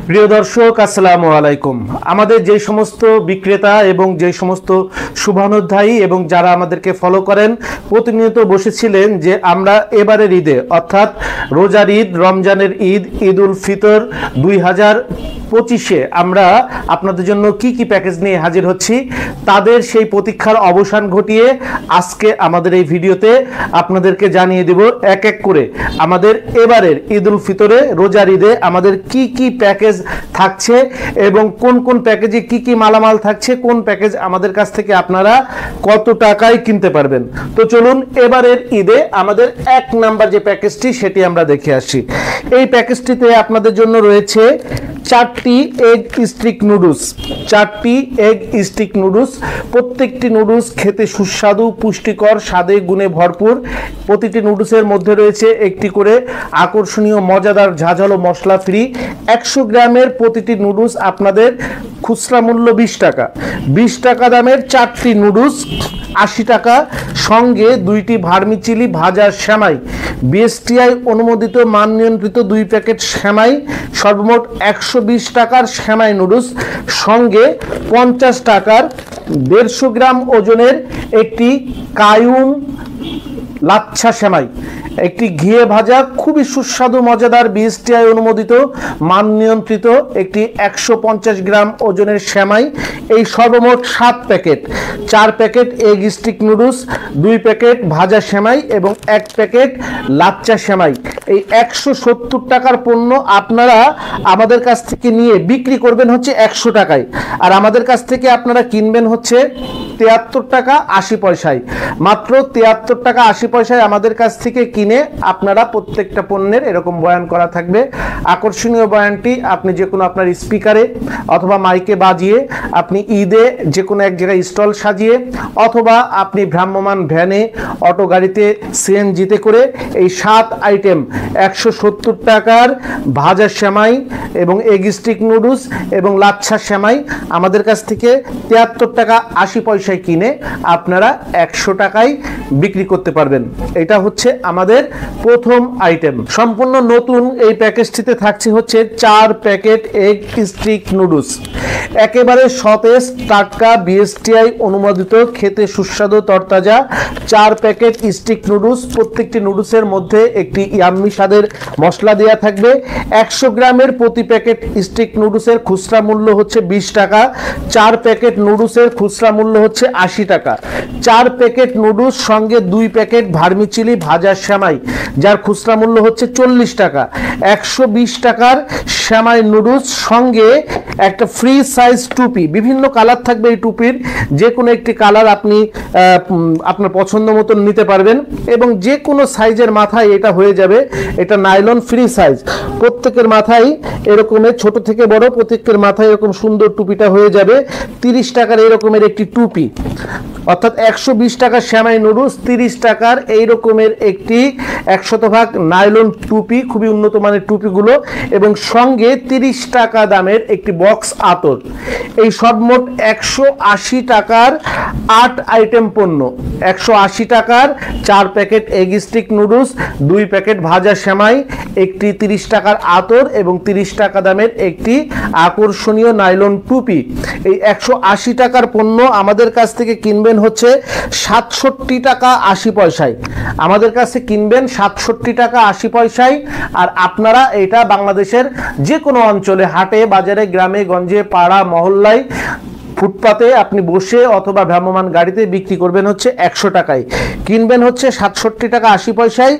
প্রিয় দর্শক আসসালামু আলাইকুম। আমাদের যে সমস্ত বিক্রেতা এবং যে সমস্ত শুভানুধ্যায়ী এবং যারা আমাদেরকে ফলো করেন প্রতিনিয়ত বসেছিলেন যে আমরা এবারের ঈদে অর্থাৎ রোজার ঈদ, রমজানের ঈদ, ঈদ উল ফিতর 2025-এ আমরা আপনাদের জন্য কি কি প্যাকেজ নিয়ে হাজির হচ্ছি, তাদের সেই প্রতীক্ষার অবসান ঘটিয়ে আজকে আমাদের এই ভিডিওতে আপনাদেরকে জানিয়ে দেব এক এক করে আমাদের এবারের ঈদ উল ফিতরে, রোজার ঈদে আমাদের কি কি প্যাকেজ থাকছে এবং কোন কোন প্যাকেজে কি কি মালামাল থাকছে, কোন প্যাকেজ আমাদের কাছ থেকে আপনারা কত টাকায় কিনতে পারবেন। তো চলুন এবারের ঈদে আমাদের এক নাম্বার যে প্যাকেজটি সেটি আমরা দেখে আসি। এই প্যাকেজটিতে আপনাদের জন্য রয়েছে 4টি এগ স্টিক নুডলস, 4টি এগ স্টিক নুডলস। প্রত্যেকটি নুডলস খেতে সুস্বাদু, পুষ্টিকর, স্বাদে গুণে ভরপুর। প্রতিটি নুডলসের মধ্যে রয়েছে একটি করে আকর্ষণীয় মজাদার ঝাঁঝালো মশলা ফ্রি। 100 গ্রামের প্রতিটি নুডলস আপনাদের খুচরা মূল্য 20 টাকা। 20 টাকা দামের 4টি নুডলস 80 টাকা, সঙ্গে 2টি ভার্মিচিলি ভাজা সেমাই, বিএসটিআই অনুমোদিত মান নিয়ন্ত্রিত 2 প্যাকেট সেমাই, সর্বমোট 120 টাকার সেমাই নুডলস, সঙ্গে 50 টাকার 150 গ্রাম ওজনের একটি কায়ুম লাচ্ছা সেমাই, একটি ঘিয়ে ভাজা খুবই সুস্বাদু মজাদার বিএসটিআই অনুমোদিত মান নিয়ন্ত্রিত একটি 150 গ্রাম ওজনের সেমাই। এই সর্বমোট 7 packet, 4 packet egg stick noodles, 2 packet ভাজা সেমাই এবং 1 প্যাকেট লাচ্চা সেমাই। এই 170 টাকার পণ্য আপনারা আমাদের কাছ থেকে নিয়ে বিক্রি করবেন হচ্ছে 100 টাকায়, আর আমাদের কাছ থেকে আপনারা কিনবেন হচ্ছে 73 টাকা 80 পয়সায়। মাত্র 73 টাকা 80 পয়সায় আমাদের কাছ থেকে কিনে আপনারা প্রত্যেকটা পণ্যের এরকম বয়ান করা থাকবে। আকর্ষণীয় বয়ানটি আপনি যে কোনো আপনার স্পিকারে অথবা মাইকে বাজিয়ে, আপনি ঈদে যে কোনো এক জায়গায় স্টল সাজিয়ে, অথবা আপনি ভ্রাম্যমান ভ্যানে, অটো গাড়িতে, সিএনজিতে করে এই 7 আইটেম 170 টাকার ভাজা সেমাই এবং এগ স্টিক নুডলস এবং লাচ্ছা সেমাই আমাদের কাছ থেকে 73 টাকা 80 পয়সায় কিনে আপনারা 100 টাকায় বিক্রি করতে পারবেন। এটা হচ্ছে আমাদের প্রথম আইটেম। সম্পূর্ণ নতুন এই প্যাকেজটিতে থাকছে হচ্ছে 4 প্যাকেট এগ স্টিক নুডলস, একেবারে সতেজ টাটকা বিএসটিআই অনুমোদিত, খেতে সুস্বাদু তরতাজা 4 প্যাকেট স্টিক নুডলস। প্রত্যেকটি নুডলসের মধ্যে একটি ইয়াম্মি স্বাদের মশলা দেওয়া থাকবে। 100 গ্রামের প্রতি প্যাকেট স্টিক নুডলসের খুচরা মূল্য হচ্ছে 20 টাকা। 4 প্যাকেট নুডলসের খুচরা মূল্য হচ্ছে 80 টাকা। 4 প্যাকেট নুডলস সঙ্গে 2 প্যাকেট ভার্মিচিলি ভাজা সেমাই, যার খুচরা মূল্য হচ্ছে 40 টাকা। 120 টাকার সেমাই নুডলস সঙ্গে একটা ফ্রি সাইজ টুপি, বিভিন্ন কালার থাকবে এই টুপির, যে কোনো একটি কালার আপনি আপনার পছন্দ মতন নিতে পারবেন এবং যে কোনো সাইজের মাথায় এটা হয়ে যাবে। এটা নাইলন ফ্রি সাইজ, প্রত্যেকের মাথায় এরকমের ছোট থেকে বড় প্রত্যেকের মাথায় এরকম সুন্দর টুপিটা হয়ে যাবে। 30 টাকার এরকমের একটি টুপি, অর্থাৎ 120 টাকার সেমাই নুডলস, 30 টাকার এই রকমের একটি 100% নাইলন টুপি, খুবই উন্নত মানের টুপিগুলো, এবং সঙ্গে 30 টাকা দামের একটি বক্স আতর। এই সর্বমোট 180 টাকার 8 আইটেম পণ্য। 180 টাকার 4 packet egg stick noodles, 2 packet ভাজা সেমাই, একটি 30 টাকার আতর এবং 30 টাকা দামের একটি আকর্ষণীয় নাইলন টুপি। এই 180 টাকার পণ্য আমাদের কাছ থেকে কিনবেন হচ্ছে 67 টাকা 80 পয়সায়। আমাদের কাছে কিনবেন 67 টাকা 80 পয়সায়, আর আপনারা এটা বাংলাদেশের যে কোনো অঞ্চলে, হাটে বাজারে, গ্রামে গঞ্জে, পাড়া মহল্লায়, ফুটপাতে আপনি বসে অথবা ভ্রাম্যমান গাড়িতে বিক্রি করবেন হচ্ছে 100 টাকায়। কিনবেন হচ্ছে 67 টাকা 80 পয়সায়,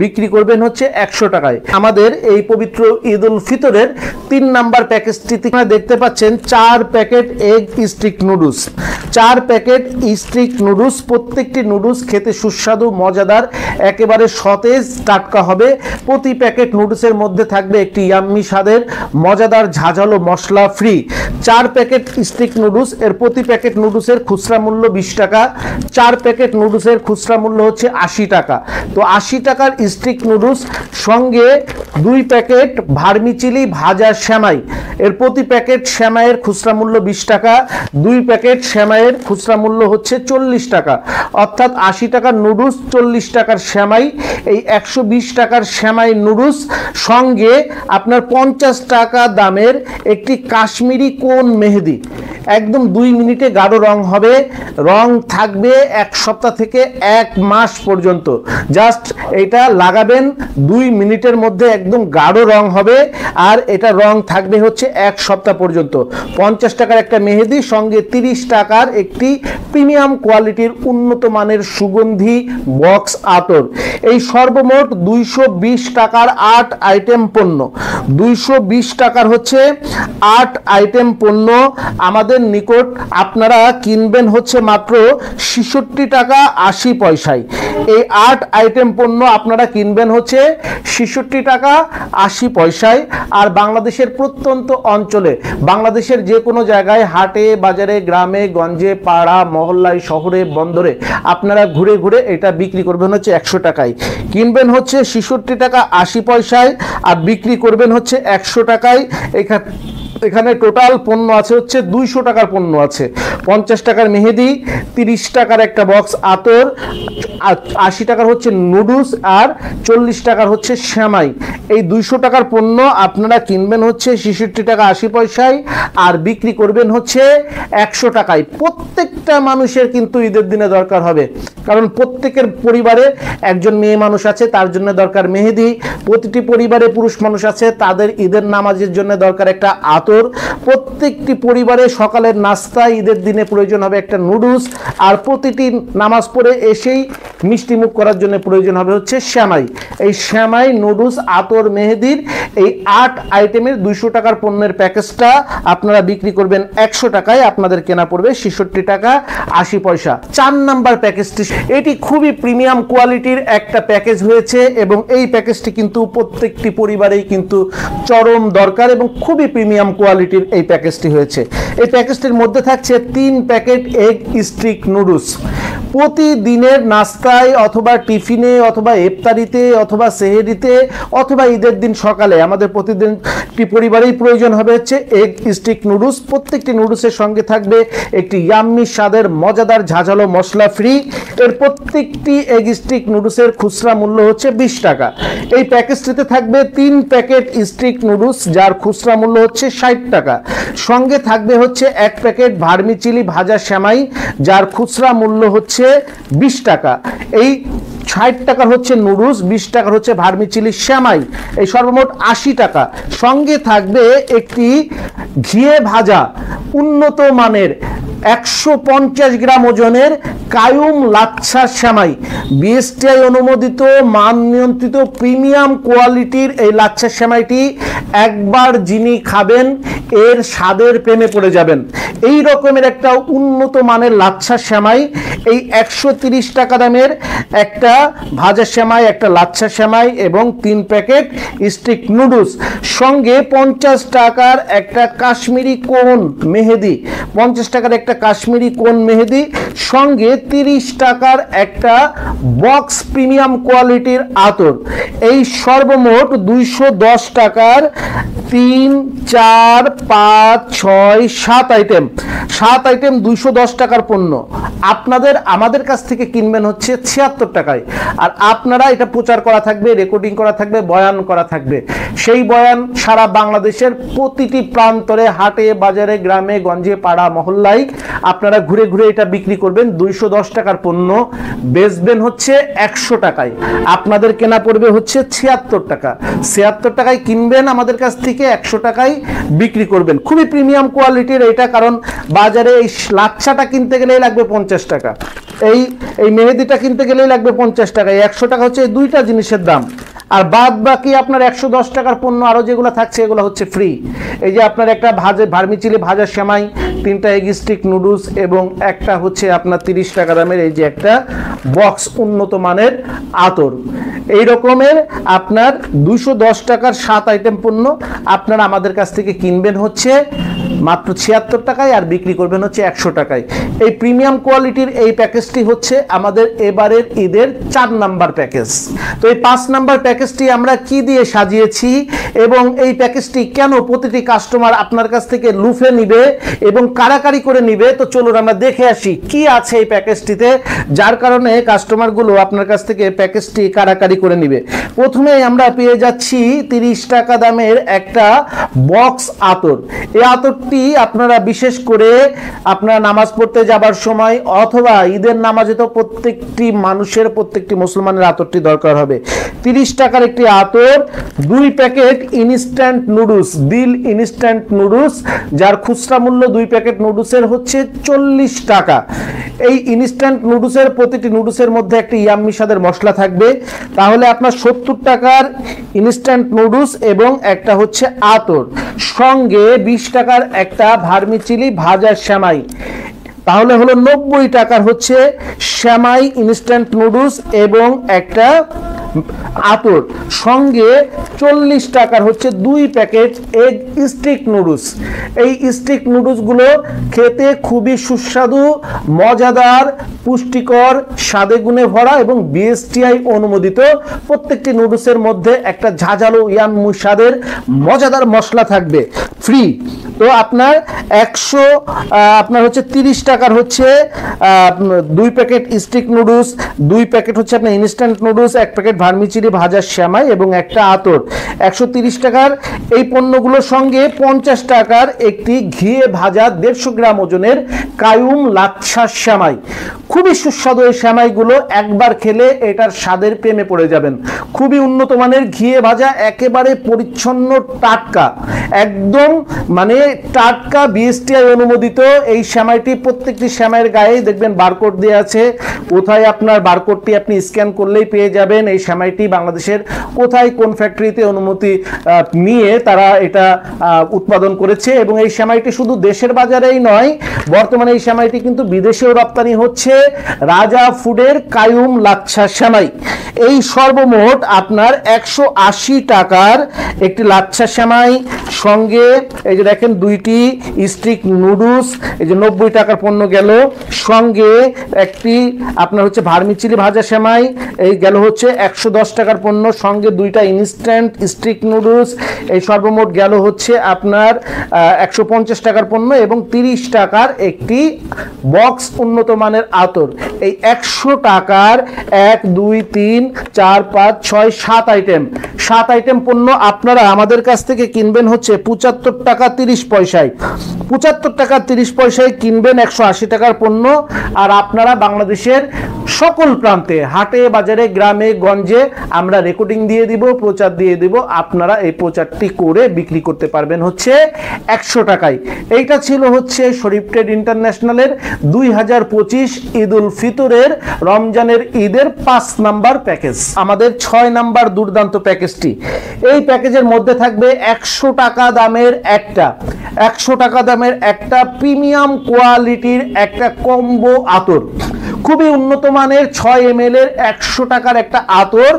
বিক্রি করবেন হচ্ছে 100 টাকায়। আমাদের এই পবিত্র ঈদ উল ফিতরের 3 নাম্বার প্যাকেজটিতে দেখতে পাচ্ছেন 4 packet egg stick noodles. 4 packet stick noodles, প্রত্যেকটি নুডলস খেতে সুস্বাদু মজাদার, একেবারে সতেজ টাটকা হবে। প্রতি প্যাকেট নুডলসের মধ্যে থাকবে একটি ইয়াম্মি স্বাদের মজাদার ঝাঁঝালো মশলা free. 4 packet stick noodles noodles, এর প্রতি প্যাকেট নুডলসের খুচরা মূল্য 20 টাকা। 4 প্যাকেট নুডলসের খুচরা মূল্য হচ্ছে 80 টাকা। তো 80 টাকার স্টিক নুডলস সঙ্গে 2 প্যাকেট ভার্মিচিলি ভাজা সেমাই, এর প্রতি প্যাকেট সেমাইয়ের খুচরা মূল্য 20 টাকা। 2 প্যাকেট সেমাইয়ের খুচরা মূল্য হচ্ছে 40 টাকা। অর্থাৎ 80 টাকার নুডলস, 40 টাকার সেমাই, এই 120 টাকার সেমাই নুডলস সঙ্গে আপনার 50 টাকা দামের একটি কাশ্মীরি কোন মেহেদি, একদম 2 মিনিটে গাঢ় রং হবে, রং থাকবে 1 সপ্তাহ থেকে 1 মাস পর্যন্ত। জাস্ট এটা লাগাবেন 2 মিনিটের মধ্যে একদম গাঢ় রং হবে, আর এটা রং থাকবে হচ্ছে 1 সপ্তাহ পর্যন্ত। 50 টাকার একটা মেহেদি সঙ্গে 30 টাকার একটি প্রিমিয়াম কোয়ালিটির উন্নত মানের সুগন্ধি বক্স আতর। এই সর্বমোট 220 টাকার 8 আইটেম পণ্য, 220 টাকার হচ্ছে 8 আইটেম পণ্য আমাদের নিকট আপনারা কিনবেন হচ্ছে মাত্র 66 টাকা 80 পয়সায়। এই 8 আইটেম পণ্য আপনারা কিনবেন হচ্ছে 66 টাকা 80 পয়সায়। আর বাংলাদেশের প্রত্যন্ত অঞ্চলে, বাংলাদেশের যে কোনো জায়গায়, হাটে বাজারে, গ্রামে গঞ্জে, পাড়া মহল্লায়, শহরে বন্দরে আপনারা ঘুরে ঘুরে এটা বিক্রি করবেন হচ্ছে 100 টাকায়। কিনবেন হচ্ছে 66 টাকা 80 পয়সায় আর বিক্রি করবেন হচ্ছে 100 টাকায়। এখানে টোটাল পণ্য আছে হচ্ছে 200 টাকার পণ্য আছে। 50 টাকার মেহেদি, 30 টাকার একটা বক্স আতর, 80 টাকার হচ্ছে নুডলস আর 40 টাকার হচ্ছে সেমাই। এই 200 টাকার পণ্য আপনারা কিনবেন হচ্ছে 66 টাকা 80 পয়সায় আর বিক্রি করবেন হচ্ছে 100 টাকায়। প্রত্যেকটা মানুষের কিন্তু ঈদের দিনে দরকার হবে, কারণ প্রত্যেকের পরিবারে একজন মেয়ে মানুষ আছে, তার জন্য দরকার মেহেদি। প্রতিটি পরিবারে পুরুষ মানুষ আছে, তাদের ঈদের নামাজের জন্য দরকার একটা আতর। প্রত্যেকটি পরিবারে সকালের নাস্তা ঈদের দিনে প্রয়োজন হবে একটা নুডলস, আর প্রতিটি নামাজ পড়ে এসেই মিষ্টি মুখ করার জন্য প্রয়োজন হবে হচ্ছে সেমাই। এই সেমাই, নুডলস, আতর, মেহেদির এই 8 আইটেমের 200 টাকার পণ্যের প্যাকেজটা আপনারা বিক্রি করবেন 100 টাকায়, আপনাদের কেনা পড়বে 66 টাকা 80 পয়সা। 4 নাম্বার প্যাকেজটি, এটি খুবই প্রিমিয়াম কোয়ালিটির একটা প্যাকেজ হয়েছে এবং এই প্যাকেজটি কিন্তু প্রত্যেকটি পরিবারেই কিন্তু চরম দরকার এবং খুবই প্রিমিয়াম কোয়ালিটির এই প্যাকেজটি হয়েছে। এই প্যাকেজটির মধ্যে থাকছে 3 প্যাকেট এগ স্টিক নুডলস। প্রতিদিনের নাস্তায় অথবা টিফিনে অথবা ইফতারিতে অথবা সেহেরিতে অথবা ঈদের দিন সকালে আমাদের প্রতিদিনটি পরিবারেই প্রয়োজন হবে হচ্ছে এগ স্টিক নুডলস। প্রত্যেকটি নুডলসের সঙ্গে থাকবে একটি ইয়াম্মি স্বাদের মজাদার ঝাঁঝালো মশলা ফ্রি। এর প্রত্যেকটি এগ স্টিক নুডলসের খুচরা মূল্য হচ্ছে 20 টাকা। এই প্যাকেজটিতে থাকবে 3 প্যাকেট স্টিক নুডলস যার খুচরা মূল্য হচ্ছে 60 টাকা। সঙ্গে থাকবে হচ্ছে 1 প্যাকেট ভার্মিচিলি ভাজা সেমাই যার খুচরা মূল্য হচ্ছে 20 টাকা। এই 60 টাকার হচ্ছে নুডলস, 20 টাকার হচ্ছে ভার্মিচিলি সেমাই, এই সর্বমোট 80 টাকা। সঙ্গে থাকবে একটি ঘিয়ে ভাজা উন্নত মানের 150 গ্রাম ওজনের কায়ুম লাচ্ছা সেমাই, বিএসটিআই অনুমোদিত মান নিয়ন্ত্রিত প্রিমিয়াম কোয়ালিটির এই লাচ্ছা সেমাইটি একবার যিনি খাবেন এর স্বাদের প্রেমে পড়ে যাবেন। এই রকমের একটা উন্নত মানের লাচ্ছা সেমাই, এই 130 টাকা দামের একটা ভাজা সেমাই, একটা লাচ্ছা সেমাই এবং 3 প্যাকেট স্টিক নুডলস, সঙ্গে 50 টাকার একটা কাশ্মীরি কোন মেহেদি, 50 টাকার একটা কাশ্মীরি কোন মেহেদি, সঙ্গে 30 টাকার একটা বক্স প্রিমিয়াম কোয়ালিটির আতর। এই সর্বমোট 210 টাকার 3, 4, 5, 6, 7 আইটেম, 7 আইটেম 210 টাকার পণ্য আপনাদের আমাদের কাছ থেকে কিনবেন হচ্ছে 76 টাকায়। আর আপনারা এটা প্রচার করা থাকবে, রেকর্ডিং করা থাকবে, বয়ান করা থাকবে। সেই বয়ান সারা বাংলাদেশের প্রতিটি প্রান্তরে, হাটে বাজারে, গ্রামে গঞ্জে, পাড়া মহল্লায় আপনারা ঘুরে ঘুরে এটা বিক্রি করবেন। 210 টাকার পণ্য বেচবেন হচ্ছে 100 টাকায়, আপনাদের কেনা পড়বে হচ্ছে 76 টাকা। 76 টাকায় কিনবেন আমাদের কাছ থেকে, 100 টাকায় বিক্রি করবেন। খুবই প্রিমিয়াম কোয়ালিটির এটা, কারণ বাজারে এই লাচ্ছাটা কিনতে গেলেই লাগবে 50 টাকা, এই মেহেদিটা কিনতে গেলেই লাগবে 50 টাকা। 100 টাকা হচ্ছে এই দুইটা জিনিসের দাম। আর বাদ বাকি আপনার 110 টাকার পণ্য আরো যেগুলো থাকছে এগুলো হচ্ছে ফ্রি। এই যে আপনার একটা ভার্মিচিলি ভাজা সেমাই, 3টা এগ স্টিক নুডলস এবং একটা হচ্ছে আপনার 30 টাকা দামের এই যে একটা বক্স উন্নত মানের আতর। এই রকমের আপনার 210 টাকার 7 আইটেম পণ্য আপনারা আমাদের কাছ থেকে কিনবেন হচ্ছে মাত্র 76 টাকায়, আর বিক্রি করবেন হচ্ছে 100 টাকায়। এই প্রিমিয়াম কোয়ালিটির এই প্যাকেজটি হচ্ছে আমাদের এবারের ঈদের 4 নাম্বার প্যাকেজ। তো এই 5 নাম্বার প্যাকেজটি আমরা কি দিয়ে সাজিয়েছি এবং এই প্যাকেজটি কেন প্রতিটি কাস্টমার আপনার কাছ থেকে লুফে নিবে এবং কারাকারি করে নিবে, তো চলুন আমরা দেখে আসি কি আছে এই প্যাকেজটিতে, যার কারণে কাস্টমারগুলো আপনার কাছ থেকে প্যাকেজটি কারাকারি করে নিবে। প্রথমেই আমরা পেয়ে যাচ্ছি 30 টাকা দামের একটা বক্স আতর। এই আতরটি আপনারা বিশেষ করে আপনারা নামাজ পড়তে যাবার সময় অথবা ঈদের নামাজে তো প্রত্যেকটি মানুষের, প্রত্যেকটি মুসলমানের আতরটি দরকার হবে। 30 টাকার একটি আতর, 2 প্যাকেট ইনস্ট্যান্ট নুডলস, দিল ইনস্ট্যান্ট নুডলস, যার খুচরা মূল্য 2 প্যাকেট নুডলসের হচ্ছে 40 টাকা। এই ইনস্ট্যান্ট নুডলসের প্রতিটি নুডলসের মধ্যে একটি ইয়াম্মি স্বাদের মশলা থাকবে। তাহলে আপনার 70 টাকার ইনস্ট্যান্ট নুডলস এবং একটা হচ্ছে আতর, সঙ্গে 20 টাকার একটা ভার্মিচিলি ভাজা সেমাই, তাহলে হলো 90 টাকার হচ্ছে সেমাই, ইনস্ট্যান্ট নুডলস এবং একটা আতর, সঙ্গে 40 টাকার হচ্ছে 2 প্যাকেট এগ স্টিক নুডলস। এই স্টিক নুডলসগুলো খেতে খুবই সুস্বাদু, মজাদার, পুষ্টিকর, স্বাদে গুণে ভরা এবং বিএসটিআই অনুমোদিত। প্রত্যেকটি নুডলসের মধ্যে একটা ঝাঁঝালো ইয়াম্মি স্বাদের মজাদার মশলা থাকবে ফ্রি। তো আপনার আপনার হচ্ছে 30 টাকার হচ্ছে 2 প্যাকেট স্টিক নুডলস, 2 প্যাকেট হচ্ছে আপনার ইনস্ট্যান্ট নুডলস, 1 প্যাকেট ভার্মিচিলি ভাজা সেমাই এবং একটা আতর। 130 টাকার এই পণ্যগুলোর সঙ্গে 50 টাকার একটি ঘিয়ে ভাজা 150 গ্রাম ওজনের কায়ুম লাচ্ছা সেমাই। খুবই সুস্বাদু এই সেমাইগুলো, একবার খেলে এটার স্বাদের প্রেমে পড়ে যাবেন। খুবই উন্নত মানের ঘিয়ে ভাজা, একেবারে পরিচ্ছন্ন, টাটকা, একদম মানে টাটকা, বিএসটিআই অনুমোদিত। এই সেমাইটি প্রত্যেকটি সেমাইয়ের গায়ে দেখবেন বারকোড দেওয়া আছে, কোথায় আপনার বারকোডটি আপনি স্ক্যান করলেই পেয়ে যাবেন এই সেমাইটি বাংলাদেশের কোথায় কোন ফ্যাক্টরিতে অনুমতি নিয়ে তারা এটা উৎপাদন করেছে। এবং এই সেমাইটি শুধু দেশের বাজারেই নয়, বর্তমানে এই সেমাইটি কিন্তু বিদেশেও রপ্তানি হচ্ছে, রাজা ফুডের কায়ুম লাচ্ছা সেমাই। এই সর্বমোট আপনার 180 টাকার একটি লাচ্ছা সেমাই, সঙ্গে এই যে দেখেন 2টি স্টিক নুডলস, এই যে 90 টাকার পণ্য গেল, সঙ্গে একটি আপনার হচ্ছে ভার্মিচিলি ভাজা সেমাই, এই গেল হচ্ছে 110 টাকার পণ্য, সঙ্গে 2টা ইনস্ট্যান্ট স্টিক নুডলস, এই সর্বমোট গেল হচ্ছে আপনার 150 টাকার পণ্য এবং 30 টাকার একটি বক্স উন্নত মানের আতর। এই 100 টাকার 1 2 3 4 5 6 7 আইটেম, 7 আইটেম পণ্য আপনারা আমাদের কাছ থেকে কিনবেন হচ্ছে 75 টাকা 30 পয়সায়। 75 টাকা 30 পয়সায় কিনবেন 180 টাকার পণ্য। আর আপনারা বাংলাদেশের সকল প্রান্তে, হাটে বাজারে, গ্রামে গঞ্জে আমরা রেকর্ডিং দিয়ে দিব, প্রচার দিয়ে দিব, আপনারা এই প্রচারটি করে বিক্রি করতে পারবেন হচ্ছে 100 টাকায়। এইটা ছিল হচ্ছে শরীফ ট্রেড ইন্টারন্যাশনালের 2025 ঈদ উল ফিতরের, রমজানের ঈদের 5 নাম্বার প্যাকেজ। আমাদের 6 নাম্বার দুর্দান্ত প্যাকেজটি, এই প্যাকেজের মধ্যে থাকবে 100 টাকা দামের একটা প্রিমিয়াম কোয়ালিটির একটা কম্বো আতর, খুবই উন্নত মানের 6 ml এর 100 টাকার একটা আতর,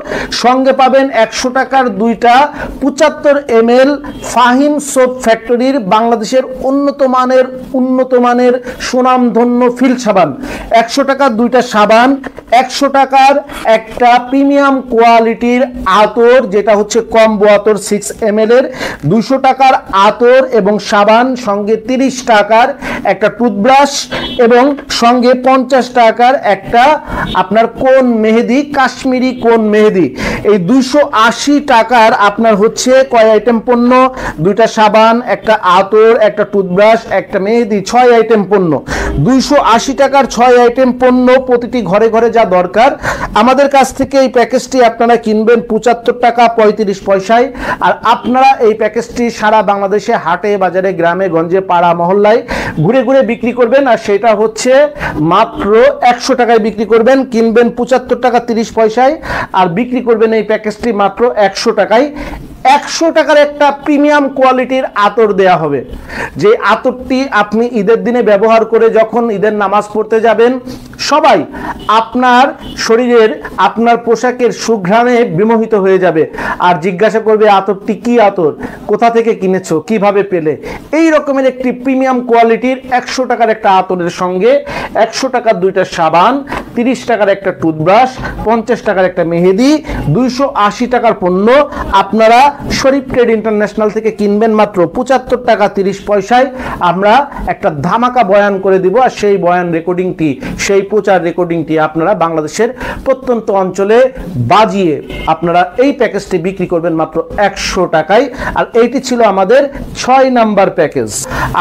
সঙ্গে পাবেন 100 টাকার 2টা 75 ml ফাহিম সোপ ফ্যাক্টরির বাংলাদেশের উন্নত মানের সুনামধন্য ফিল সাবান, 100 টাকার 2টা সাবান, 100 টাকার একটা প্রিমিয়াম কোয়ালিটির আতর যেটা হচ্ছে কম্বো আতর 6 ml এর, 200 টাকার আতর এবং সাবান, সঙ্গে 30 টাকার একটা টুথব্রাশ এবং সঙ্গে 50 টাকার একটা আপনার কোন মেহেদি, কাশ্মীরি কোন মেহেদি। এই 280 টাকার আপনার হচ্ছে কয় আইটেম পণ্য, 2টা সাবান, একটা আতর, একটা টুথব্রাশ, একটা মেহেদি, 6 আইটেম পণ্য। 280 টাকার 6 আইটেম পণ্য, প্রতিটি ঘরে ঘরে যা দরকার। আমাদের কাছ থেকে এই প্যাকেজটি আপনারা কিনবেন 75 টাকা 35 পয়সায়। আর আপনারা এই প্যাকেজটি সারা বাংলাদেশে হাটে বাজারে, গ্রামে গঞ্জে, পাড়া মহল্লায় ঘুরে ঘুরে বিক্রি করবেন, আর সেটা হচ্ছে মাত্র 100 টাকায় বিক্রি করবেন। কিনবেন 75 টাকা 30 পয়সায় আর বিক্রি করবেন এই প্যাকেজটি মাত্র 100 টাকায়। 100 টাকার একটা প্রিমিয়াম কোয়ালিটির আতর দেয়া হবে, যে আতরটি আপনি ঈদের দিনে ব্যবহার করে যখন ঈদের নামাজ পড়তে যাবেন, সবাই আপনার শরীরের আপনার পোশাকের সুঘ্রাণে বিমোহিত হয়ে যাবে আর জিজ্ঞাসা করবে আতরটি কি আতর, কোথা থেকে কিনেছো, কিভাবে পেলে। এই রকমের একটি প্রিমিয়াম কোয়ালিটির 100 টাকার একটা আতরের সঙ্গে 100 টাকার 2টা সাবান, 30 টাকার একটা টুথব্রাশ, 50 টাকার একটা মেহেদি, 280 টাকার পণ্য আপনারা শরীফ ট্রেড ইন্টারন্যাশনাল থেকে কিনবেন মাত্র 75 টাকা 30 পয়সায়। আমরা একটা ধামাকা বয়ান করে দিব আর সেই বয়ান রেকর্ডিংটি, সেই প্রচার রেকর্ডিংটি আপনারা বাংলাদেশের প্রত্যন্ত অঞ্চলে বাজিয়ে আপনারা এই প্যাকেজটি বিক্রি করবেন মাত্র 100 টাকায়। আর এইটি ছিল আমাদের 6 নাম্বার প্যাকেজ।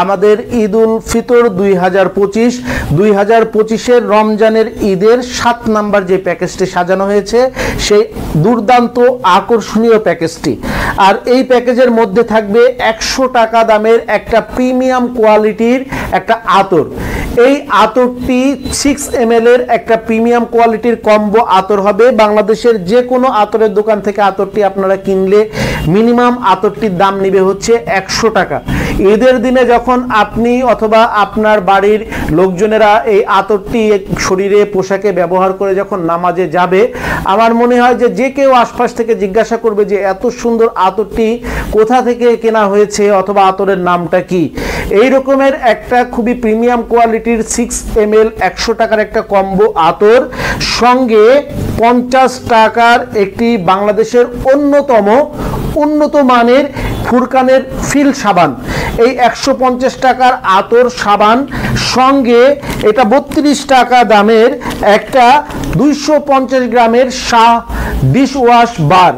আমাদের ঈদ উল ফিতর 2025-এর রমজানের ঈদের 7 নাম্বার যে প্যাকেজটি সাজানো হয়েছে সেই দুর্দান্ত আকর্ষণীয় প্যাকেজটি। আর এই প্যাকেজের মধ্যে থাকবে 100 টাকা দামের একটা প্রিমিয়াম কোয়ালিটির একটা আতর। এই আতরটি 6 ml এর একটা প্রিমিয়াম কোয়ালিটির কম্বো আতর হবে। বাংলাদেশের যে কোনো আতরের দোকান থেকে আতরটি আপনারা কিনলে মিনিমাম আতরটির দাম নেবে হচ্ছে 100 টাকা। ঈদের দিনে যখন আপনি অথবা আপনার বাড়ির লোকজনেরা এই আতরটি শরীরে পোশাকে ব্যবহার করে যখন নামাজে যাবে, আমার মনে হয় যে কেউ আশপাশ থেকে জিজ্ঞাসা করবে যে এত সুন্দর আতরটি কোথা থেকে কেনা হয়েছে অথবা আতরের নামটা কি। এই রকমের একটা খুবই প্রিমিয়াম কোয়ালিটির 6 ml 100 টাকার একটা কম্বো আতর সঙ্গে 50 টাকার একটি বাংলাদেশের উন্নত মানের ফুরকানের ফিল সাবান। এই 150 টাকার আতর সাবান সঙ্গে এটা 32 টাকা দামের একটা 250 গ্রামের শাহ ডিশ ওয়াশ বার,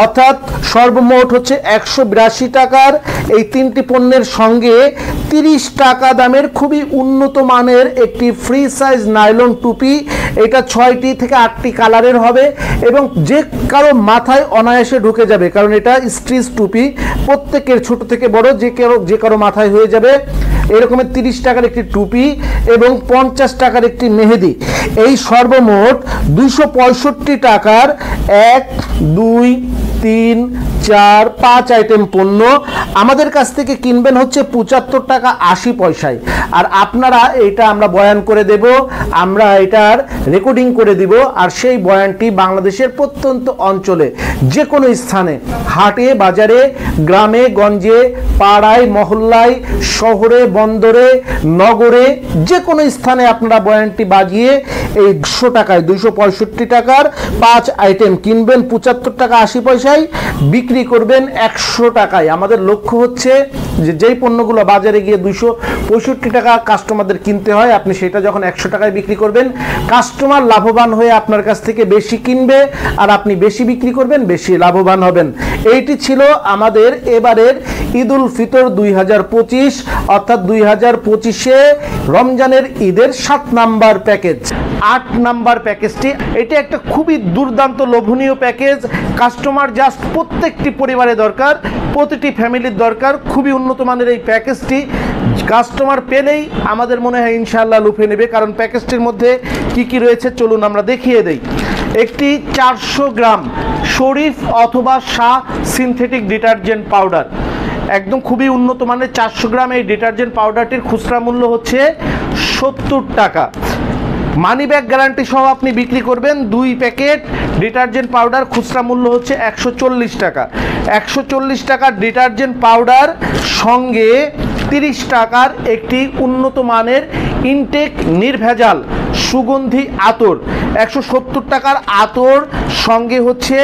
অর্থাৎ সর্বমোট হচ্ছে 182 টাকার এই 3টি পণ্যের সঙ্গে 30 টাকা দামের খুবই উন্নত মানের একটি ফ্রি সাইজ নাইলন টুপি। এটা 6টি থেকে 8টি কালারের হবে এবং যে কারো মাথায় অনায়াসে ঢুকে যাবে, কারণ এটা স্ট্রিচ টুপি, প্রত্যেকের ছোট থেকে বড় যে কারো মাথায় হয়ে যাবে। এরকমের 30 টাকার একটি টুপি এবং 50 টাকার একটি মেহেদি। এই সর্বমোট 265 টাকার 1, 2, 3, 4, 5 আইটেম পণ্য আমাদের কাছ থেকে কিনবেন হচ্ছে 75 টাকা 80 পয়সায়। আর আপনারা এটা আমরা বয়ান করে দেব, আমরা এটার রেকর্ডিং করে দিব। আর সেই বয়ানটি বাংলাদেশের প্রত্যন্ত অঞ্চলে যে কোনো স্থানে, হাটে বাজারে, গ্রামে গঞ্জে, পাড়ায় মহল্লায়, শহরে বন্দরে নগরে, যে কোনো স্থানে আপনারা বয়ানটি বাজিয়ে এই 100 টাকায় 265 টাকার 5 আইটেম কিনবেন 75 টাকা 80 পয়সায়, বিক্রি করবেন 100 টাকায়। আমাদের লক্ষ্য হচ্ছে যে যেই পণ্যগুলো বাজারে গিয়ে 265 টাকা কাস্টমারদের কিনতে হয়, আপনি সেটা যখন 100 টাকায় বিক্রি করবেন, কাস্টমার লাভবান হয়ে আপনার কাছ থেকে বেশি কিনবে আর আপনি বেশি বিক্রি করবেন, বেশি লাভবান হবেন। এইটি ছিল আমাদের এবারের ঈদ উল ফিতর 2025 অর্থাৎ 2025-এ রমজানের ঈদের 7 নাম্বার প্যাকেজ। 8 নাম্বার প্যাকেজটি, এটা একটা খুবই দুর্দান্ত লোভনীয় প্যাকেজ। কাস্টমার জাস্ট প্রত্যেকটি পরিবারে দরকার, প্রতিটি ফ্যামিলির দরকার। খুবই উন্নত মানের এই প্যাকেজটি কাস্টমার পেলেই আমাদের মনে হয় ইনশাআল্লাহ লুফে নেবে। কারণ প্যাকেজটির মধ্যে কি কি রয়েছে চলুন আমরা দেখিয়ে দেই। একটি 400 গ্রাম শরীফ অথবা শাহ সিনথেটিক ডিটারজেন্ট পাউডার, একদম খুবই উন্নত মানের 400 গ্রাম এই ডিটারজেন্ট পাউডারটির খুচরা মূল্য হচ্ছে 70 টাকা। মানি ব্যাগ গ্যারান্টি সহ আপনি বিক্রি করবেন। 2 প্যাকেট ডিটারজেন্ট পাউডার খুচরা মূল্য হচ্ছে 140 টাকা। 140 টাকার ডিটারজেন্ট পাউডার সঙ্গে 30 টাকার একটি উন্নত মানের ইনটেক নির্ভেজাল সুগন্ধি আতর, 170 টাকার আতর সঙ্গে হচ্ছে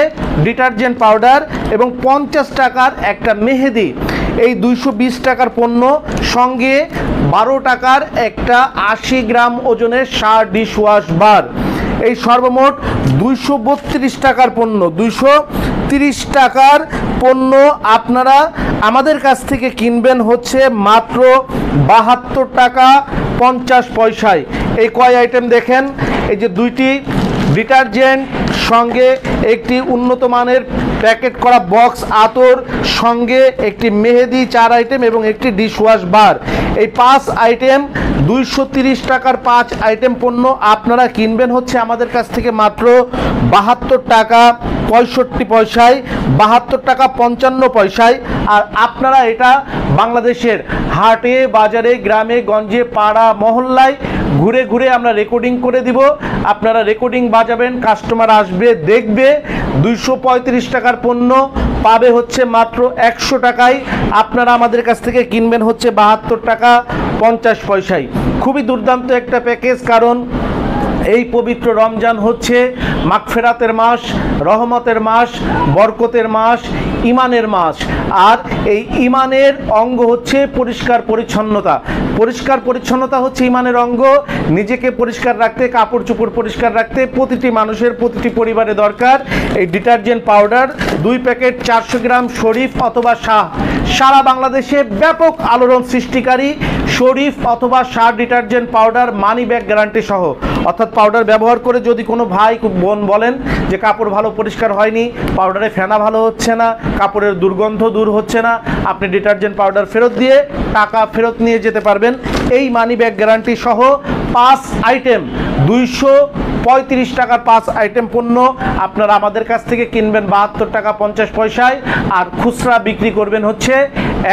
ডিটারজেন্ট পাউডার এবং 50 টাকার একটা মেহেদি। এই 220 টাকার পণ্য সঙ্গে 12 টাকার একটা 80 গ্রাম ওজনের শাহ ডিশ ওয়াশ বার। এই সর্বমোট 232 টাকার পণ্য, 230 টাকার পণ্য আপনারা আমাদের কাছ থেকে কিনবেন হচ্ছে মাত্র 72 টাকা 50 পয়সায়। এই কয় আইটেম দেখেন, এই যে 2টি ডিটারজেন্ট সঙ্গে একটি উন্নত মানের প্যাকেট করা বক্স আতর সঙ্গে একটি মেহেদি 4 আইটেম এবং একটি ডিশ ওয়াশ বার। এই 5 আইটেম 230 টাকার 5 আইটেম পণ্য আপনারা কিনবেন হচ্ছে আমাদের কাছ থেকে মাত্র 72 টাকা 65 পয়সায়, 72 টাকা 55 পয়সায়। আর আপনারা এটা বাংলাদেশের হাটে বাজারে গ্রামে গঞ্জে পাড়া মহল্লায় ঘুরে ঘুরে আমরা রেকর্ডিং করে দিব। আপনারা রেকর্ডিং বাজাবেন, কাস্টমার আসবে দেখবে 235 টাকার পণ্য পাবে হচ্ছে মাত্র 100 টাকায়। আপনারা আমাদের কাছ থেকে কিনবেন হচ্ছে 72 টাকা 50 পয়সায়। খুবই দুর্দান্ত একটা প্যাকেজ, কারণ এই পবিত্র রমজান হচ্ছে মাগফিরাতের মাস, রহমতের মাস, বরকতের মাস, ইমানের মাস। আর এই ইমানের অঙ্গ হচ্ছে পরিষ্কার পরিচ্ছন্নতা। পরিষ্কার পরিচ্ছন্নতা হচ্ছে ইমানের অঙ্গ। নিজেকে পরিষ্কার রাখতে, কাপড় চোপড় পরিষ্কার রাখতে প্রতিটি মানুষের, প্রতিটি পরিবারে দরকার এই ডিটারজেন্ট পাউডার। 2 প্যাকেট 400 গ্রাম শরীফ অথবা শাহ। সারা বাংলাদেশে ব্যাপক আলোড়ন সৃষ্টিকারী শরীফ অথবা Shah detergent powder, money bag guarantee সহ। অর্থাৎ পাউডার ব্যবহার করে যদি কোনো ভাই বোন বলেন যে কাপড় ভালো পরিষ্কার হয়নি, পাউডারে ফেনা ভালো হচ্ছে না, কাপড়ের দুর্গন্ধ দূর হচ্ছে না, আপনি ডিটারজেন্ট পাউডার ফেরত দিয়ে টাকা ফেরত নিয়ে যেতে পারবেন এই মানি ব্যাগ গ্যারান্টি সহ। 5 আইটেম 235 টাকার 5 আইটেম পণ্য আপনারা আমাদের কাছ থেকে কিনবেন 72 টাকা 50 পয়সায়, আর খুচরা বিক্রি করবেন হচ্ছে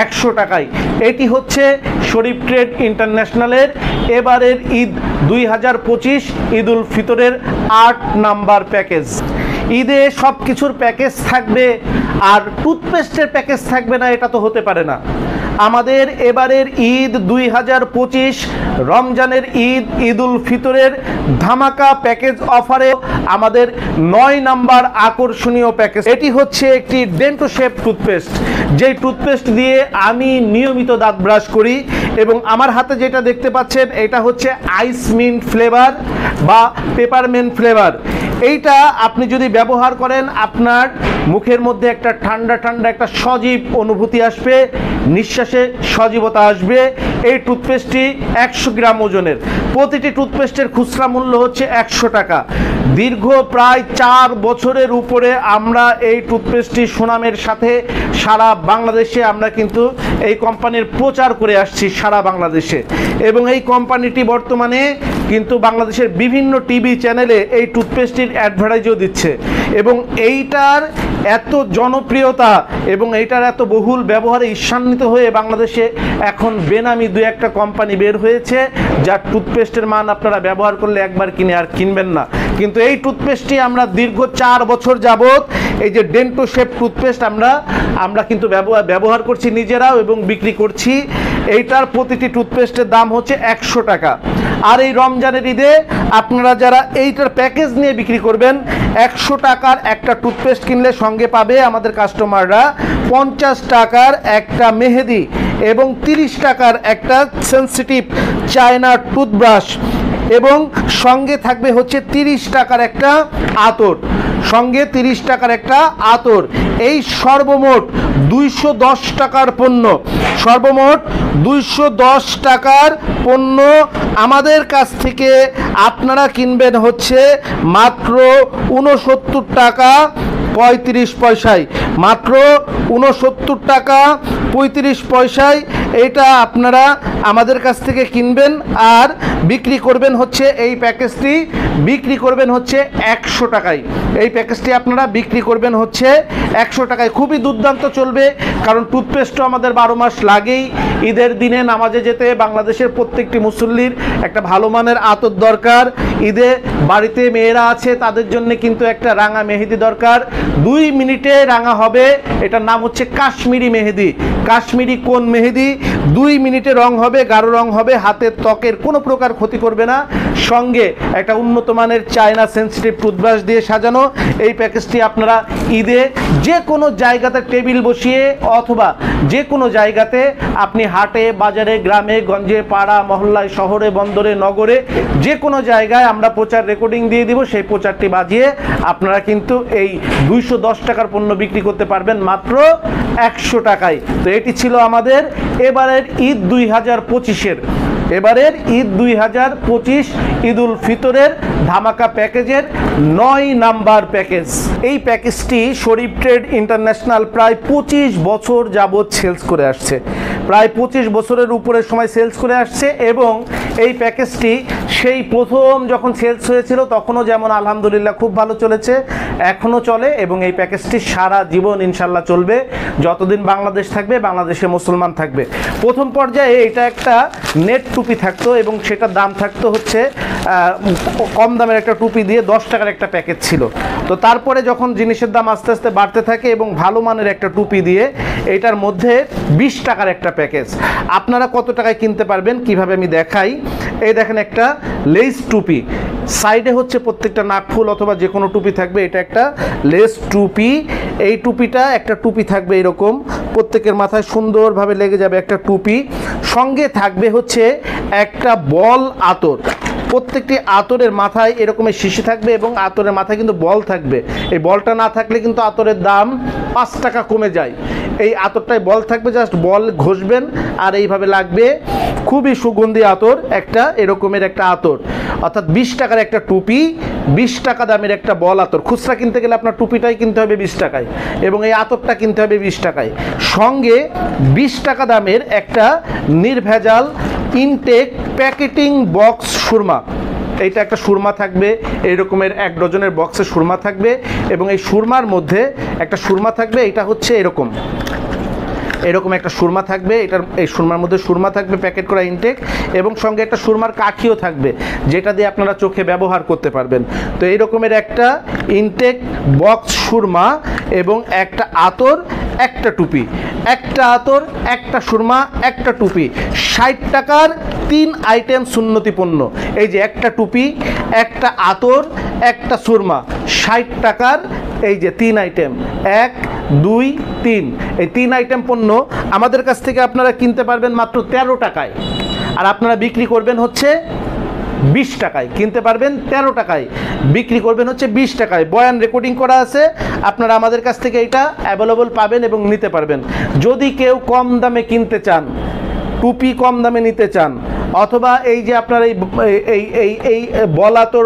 100 টাকায়। এটি হচ্ছে শরীফ ট্রেড ইন্টারন্যাশনালের এবারের ঈদ 2025 ঈদ উল ফিতরের 8 নাম্বার প্যাকেজ। ঈদে সব কিছুর প্যাকেজ থাকবে আর টুথপেস্টের প্যাকেজ থাকবে না, এটা তো হতে পারে না। আমাদের এবারের ঈদ 2025 রমজানের ঈদ, ঈদ উল ফিতরের ধামাকা প্যাকেজ অফারে আমাদের 9 নাম্বার আকর্ষণীয় প্যাকেজ। এটি হচ্ছে একটি ডেন্টো শেপ টুথপেস্ট, যেই টুথপেস্ট দিয়ে আমি নিয়মিত দাঁত ব্রাশ করি। এবং আমার হাতে যেটা দেখতে পাচ্ছেন এটা হচ্ছে আইস মিন্ট ফ্লেভার বা পেপারমেন্ট ফ্লেভার। এইটা আপনি যদি ব্যবহার করেন আপনার মুখের মধ্যে একটা ঠান্ডা ঠান্ডা একটা সজীব অনুভূতি আসবে, নিঃশ্বাসে সজীবতা আসবে। এই টুথপেস্টটি 100 গ্রাম ওজনের। প্রতিটি টুথপেস্টের খুচরা মূল্য হচ্ছে 100 টাকা। দীর্ঘ প্রায় 4 বছরের উপরে আমরা এই টুথপেস্টটি সুনামের সাথে সারা বাংলাদেশে আমরা কিন্তু এই কোম্পানির প্রচার করে আসছি সারা বাংলাদেশে। এবং এই কোম্পানিটি বর্তমানে কিন্তু বাংলাদেশের বিভিন্ন টিভি চ্যানেলে এই টুথপেস্টটির অ্যাডভার্টাইজও দিচ্ছে। এবং এইটার এত জনপ্রিয়তা এবং এইটার এত বহুল ব্যবহারে ঈর্ষান্বিত হয়ে বাংলাদেশে এখন বেনামি 2-1টা কোম্পানি বের হয়েছে, যার টুথপেস্টের মান আপনারা ব্যবহার করলে একবার কিনে আর কিনবেন না। কিন্তু এই টুথপেস্টটি আমরা দীর্ঘ 4 বছর যাবত এই যে ডেন্টো শেপ টুথপেস্ট আমরা কিন্তু ব্যবহার করছি নিজেরাও এবং বিক্রি করছি। এইটার প্রতিটি টুথপেস্টের দাম হচ্ছে 100 টাকা। আর এই রমজানের ঈদে আপনারা যারা এইটার প্যাকেজ নিয়ে বিক্রি করবেন, 100 টাকার একটা টুথপেস্ট কিনলে সঙ্গে পাবে আমাদের কাস্টমাররা 50 টাকার একটা মেহেদি এবং 30 টাকার একটা সেন্সিটিভ চায়না টুথব্রাশ এবং সঙ্গে থাকবে হচ্ছে 30 টাকার একটা আতর, সঙ্গে 30 টাকার একটা আতর। এই সর্বমোট 210 টাকার পণ্য, সর্বমোট 210 টাকার পণ্য আমাদের কাছ থেকে আপনারা কিনবেন হচ্ছে মাত্র 69 টাকা 35 পয়সায়, মাত্র 69 টাকা 35 পয়সায়। এটা আপনারা আমাদের কাছ থেকে কিনবেন আর বিক্রি করবেন হচ্ছে এই প্যাকেজটি বিক্রি করবেন হচ্ছে 100 টাকায়। এই প্যাকেজটি আপনারা বিক্রি করবেন হচ্ছে 100 টাকায়। খুবই দুর্দান্ত চলবে, কারণ টুথপেস্টও আমাদের 12 মাস লাগেই। ঈদের দিনে নামাজে যেতে বাংলাদেশের প্রত্যেকটি মুসল্লির একটা ভালো মানের আতর দরকার। ঈদে বাড়িতে মেয়েরা আছে, তাদের জন্য কিন্তু একটা রাঙা মেহেদি দরকার। 2 মিনিটে রাঙা হবে, এটার নাম হচ্ছে কাশ্মীরি মেহেদি। কাশ্মীরি কোন মেহেদি 2 মিনিটে রং হবে, গাঢ় রং হবে, হাতের ত্বকের কোনো প্রকার ক্ষতি করবে না। সঙ্গে একটা উন্নত মানের চায়না সেন্সিটিভ টুথব্রাশ দিয়ে সাজানো এই প্যাকেজটি আপনারা ঈদে যে কোনো জায়গাতে টেবিল বসিয়ে অথবা যে কোনো জায়গাতে আপনি হাটে বাজারে গ্রামে গঞ্জে পাড়া মহল্লায় শহরে বন্দরে নগরে যে কোনো জায়গায় আমরা প্রচার রেকর্ডিং দিয়ে দিব। সেই প্রচারটি বাজিয়ে আপনারা কিন্তু এই 210 টাকার পণ্য বিক্রি করতে পারবেন মাত্র 100 টাকায়। তো এটি ছিল আমাদের এবারের ঈদ 2025-এর এবারের ঈদ 2025 ঈদ উল ফিতরের ধামাকা প্যাকেজের 9 নাম্বার প্যাকেজ। এই প্যাকেজটি শরীফ ট্রেড ইন্টারন্যাশনাল প্রায় 25 বছর যাবৎ সেলস করে আসছে। প্রায় 25 বছরের উপরের সময় সেলস করে আসছে এবং এই প্যাকেজটি সেই প্রথম যখন সেলস হয়েছিল তখনও যেমন আলহামদুলিল্লাহ খুব ভালো চলেছে, এখনও চলে এবং এই প্যাকেজটি সারা জীবন ইনশাল্লাহ চলবে। যতদিন বাংলাদেশ থাকবে, বাংলাদেশে মুসলমান থাকবে। প্রথম পর্যায়ে এটা একটা নেট টুপি থাকতো এবং সেটার দাম থাকতো হচ্ছে কম দামের একটা টুপি দিয়ে 10 টাকার একটা প্যাকেজ ছিল। তো তারপরে যখন জিনিসের দাম আস্তে আস্তে বাড়তে থাকে এবং ভালো মানের একটা টুপি দিয়ে এটার মধ্যে 20 টাকার একটা প্যাকেজ। আপনারা কত টাকায় কিনতে পারবেন কিভাবে আমি দেখাই। এই দেখেন একটা লেস টুপি, সাইডে হচ্ছে প্রত্যেকটা নাকফুল অথবা যে কোনো টুপি থাকবে, এটা একটা লেস টুপি। এই টুপিটা একটা টুপি থাকবে এরকম, প্রত্যেকের মাথায় সুন্দরভাবে লেগে যাবে একটা টুপি। সঙ্গে থাকবে হচ্ছে একটা বল আতর, প্রত্যেকটি আতরের মাথায় এরকমের শিশি থাকবে এবং আতরের মাথায় কিন্তু বল থাকবে। এই বলটা না থাকলে কিন্তু আতরের দাম 5 টাকা কমে যায়। এই আতরটায় বল থাকবে, জাস্ট বল ঘষবেন আর এইভাবে লাগবে। খুবই সুগন্ধি আতর, একটা এরকমের একটা আতর, অর্থাৎ 20 টাকার একটা টুপি, 20 টাকা দামের একটা বল আতর। খুচরা কিনতে গেলে আপনার টুপিটাই কিনতে হবে 20 টাকায় এবং এই আতরটা কিনতে হবে 20 টাকায়। সঙ্গে 20 টাকা দামের একটা নির্ভেজাল ইনটেক প্যাকেটিং বক্স সুরমা। এইটা একটা সুরমা থাকবে, এই রকমের 1 ডজনের বক্সে সুরমা থাকবে এবং এই সুরমার মধ্যে একটা সুরমা থাকবে, এটা হচ্ছে এরকম একটা সুরমা থাকবে। এই সুরমার মধ্যে সুরমা থাকবে প্যাকেট করা ইনটেক এবং সঙ্গে একটা সুরমার কাঠিও থাকবে যেটা দিয়ে আপনারা চোখে ব্যবহার করতে পারবেন। তো এই রকমের একটা ইনটেক বক্স সুরমা এবং একটা আতর, একটা টুপি, একটা আতর, একটা সুরমা, একটা টুপি, 60 টাকার 3 আইটেম সুন্নতি পণ্য। এই যে একটা টুপি, একটা আতর, একটা সুরমা, 60 টাকার এই যে 3 আইটেম, 1 2 3, এই 3 আইটেম পণ্য আমাদের কাছ থেকে আপনারা কিনতে পারবেন মাত্র 13 টাকায় আর আপনারা বিক্রি করবেন হচ্ছে 20 টাকায়। কিনতে পারবেন 13 টাকায়, বিক্রি করবেন হচ্ছে 20 টাকায়। বয়ান রেকর্ডিং করা আছে, আপনারা আমাদের কাছ থেকে এটা অ্যাভেলেবল পাবেন এবং নিতে পারবেন। যদি কেউ কম দামে কিনতে চান, টুপি কম দামে নিতে চান, অথবা এই যে আপনারা এই বল আতর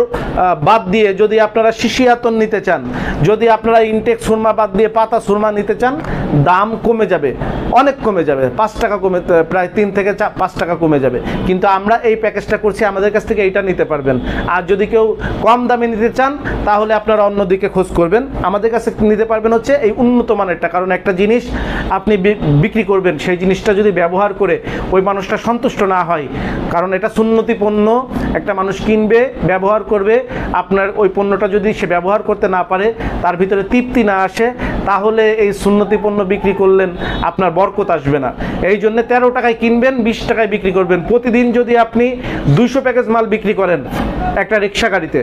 বাদ দিয়ে যদি আপনারা শিশি আতর নিতে চান, যদি আপনারা ইনটেক সুরমা বাদ দিয়ে পাতা সুরমা নিতে চান, দাম কমে যাবে, অনেক কমে যাবে, 5 টাকা কমে, প্রায় 3 থেকে 5 টাকা কমে যাবে। কিন্তু আমরা এই প্যাকেজটা করছি, আমাদের কাছ থেকে এইটা নিতে পারবেন। আর যদি কেউ কম দামে নিতে চান তাহলে আপনারা অন্যদিকে খোঁজ করবেন, আমাদের কাছে নিতে পারবেন হচ্ছে এই উন্নত মানেরটা। কারণ একটা জিনিস আপনি বিক্রি করবেন, সেই জিনিসটা যদি ব্যবহার করে ওই মানুষটা সন্তুষ্ট না হয়, কারণ এটা সুন্নতি পণ্য, একটা মানুষ কিনবে, ব্যবহার করবে, আপনার ওই পণ্যটা যদি সে ব্যবহার করতে না পারে, তার ভিতরে তৃপ্তি না আসে, তাহলে এই সুন্নতি পণ্য বিক্রি করলেন আপনার বরকত আসবে না। এই জন্য 13 টাকায় কিনবেন, 20 টাকায় বিক্রি করবেন। প্রতিদিন যদি আপনি 200 প্যাকেজ মাল বিক্রি করেন একটা রিক্সা গাড়িতে,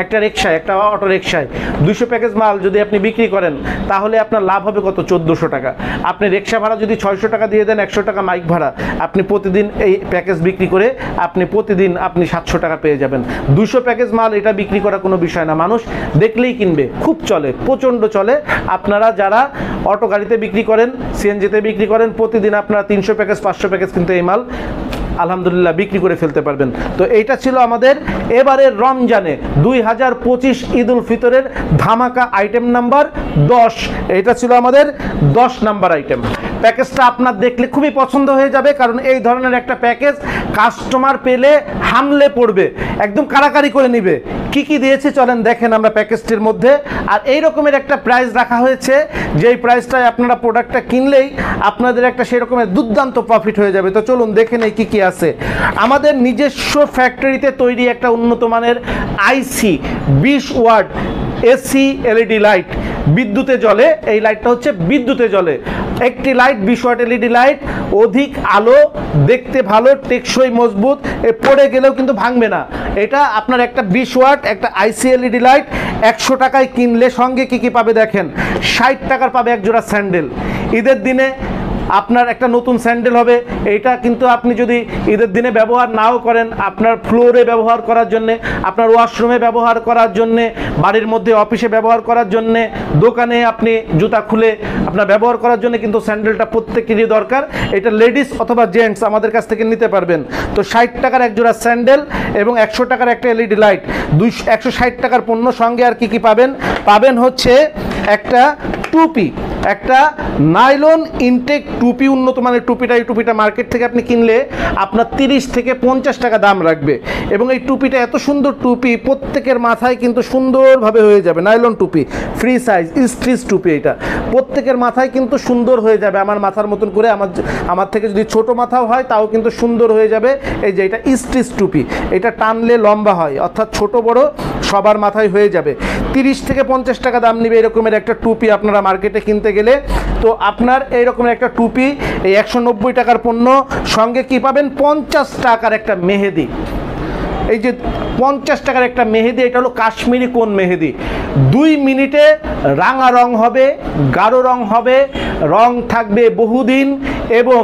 একটা রিক্সায়, একটা অটো রিক্সায় 200 প্যাকেজ মাল যদি আপনি বিক্রি করেন, তাহলে আপনার লাভ হবে কত? 1400 টাকা। আপনি রিক্সা ভাড়া যদি 600 টাকা দিয়ে দেন, 100 টাকা মাইক ভাড়া, আপনি প্রতিদিন এই প্যাকেজ বিক্রি করে আপনি প্রতিদিন 700 টাকা পেয়ে যাবেন। 200 প্যাকেজ মাল এটা বিক্রি করা কোনো বিষয় না, মানুষ দেখলেই কিনবে, খুব চলে, প্রচণ্ড চলে। আপনারা যারা অটো গাড়িতে বিক্রি করেন, সিএনজিতে বিক্রি করেন, প্রতিদিন আপনারা 300 প্যাকেজ 500 প্যাকেজ কিন্তু এই মাল আলহামদুলিল্লাহ বিক্রি করে ফেলতে পারবেন। তো এইটা ছিল আমাদের এবারের রমজানে 2025 ঈদ উল ফিতরের ধামাকা আইটেম নাম্বার 10। এটা ছিল আমাদের 10 নাম্বার আইটেম। প্যাকেজটা আপনার দেখলে খুবই পছন্দ হয়ে যাবে, কারণ এই ধরনের একটা প্যাকেজ কাস্টমার পেলে হামলে পড়বে, একদম কাড়াকাড়ি করে নিবে। কি কি দিয়েছে চলেন দেখেন আমরা প্যাকেজটির মধ্যে। আর এই রকমের একটা প্রাইস রাখা হয়েছে, যেই প্রাইসটায় আপনারা প্রোডাক্টটা কিনলেই আপনাদের একটা সেই রকমের দুর্দান্ত প্রফিট হয়ে যাবে। তো চলুন দেখে নেই কি কি আছে। আমাদের নিজস্ব ফ্যাক্টরিতে তৈরি একটা উন্নত মানের আইসি 20 ওয়াট এসি এলইডি লাইট, বিদ্যুতে জ্বলে। এই লাইটটা হচ্ছে বিদ্যুতে জ্বলে, একটি লাইট 20 ওয়াট এলইডি লাইট, অধিক আলো, দেখতে ভালো, টেকসই, মজবুত, পড়ে গেলেও কিন্তু ভাঙবে না। এটা আপনার একটা 20 ওয়াট একটা আইসি এলইডি লাইট 100 টাকায় কিনলে সঙ্গে কি কি পাবে দেখেন। 60 টাকার পাবে এক জোড়া স্যান্ডেল। ঈদের দিনে আপনার একটা নতুন স্যান্ডেল হবে। এইটা কিন্তু আপনি যদি ঈদের দিনে ব্যবহার নাও করেন, আপনার ফ্লোরে ব্যবহার করার জন্যে, আপনার ওয়াশরুমে ব্যবহার করার জন্যে, বাড়ির মধ্যে অফিসে ব্যবহার করার জন্যে, দোকানে আপনি জুতা খুলে আপনার ব্যবহার করার জন্য কিন্তু স্যান্ডেলটা প্রত্যেকেরই দরকার। এটা লেডিস অথবা জেন্টস আমাদের কাছ থেকে নিতে পারবেন। তো 60 টাকার এক জোড়া স্যান্ডেল এবং 100 টাকার একটা এলইডি লাইট, 160 টাকার পণ্য। সঙ্গে আর কি কি পাবেন? পাবেন হচ্ছে একটা টুপি, একটা নাইলন ইনটেক টুপি, উন্নত মানের টুপিটা। এই টুপিটা মার্কেট থেকে আপনি কিনলে আপনার 30 থেকে 50 টাকা দাম রাখবে, এবং এই টুপিটা এত সুন্দর টুপি, প্রত্যেকের মাথায় কিন্তু সুন্দরভাবে হয়ে যাবে। নাইলন টুপি, ফ্রি সাইজ স্ট্রিচ টুপি, এটা প্রত্যেকের মাথায় কিন্তু সুন্দর হয়ে যাবে। আমার মাথার মতন করে, আমার থেকে যদি ছোট মাথাও হয় তাও কিন্তু সুন্দর হয়ে যাবে। এই যে এটা স্ট্রিচ টুপি, এটা টানলে লম্বা হয়, অর্থাৎ ছোট বড় সবার মাথায় হয়ে যাবে। 30 থেকে 50 টাকা দাম নেবে এরকমের একটা টুপি আপনারা মার্কেটে কিনতে গেলে। তো আপনার এই রকমের একটা টুপি, এই 190 টাকার পণ্য, সঙ্গে কি পাবেন? 50 টাকার একটা মেহেদি। এই যে 50 টাকার একটা মেহেদি, এটা হলো কাশ্মীরি কোন মেহেদি। 2 মিনিটে রাঙা রং হবে, গাঢ় রং হবে, রং থাকবে বহুদিন, এবং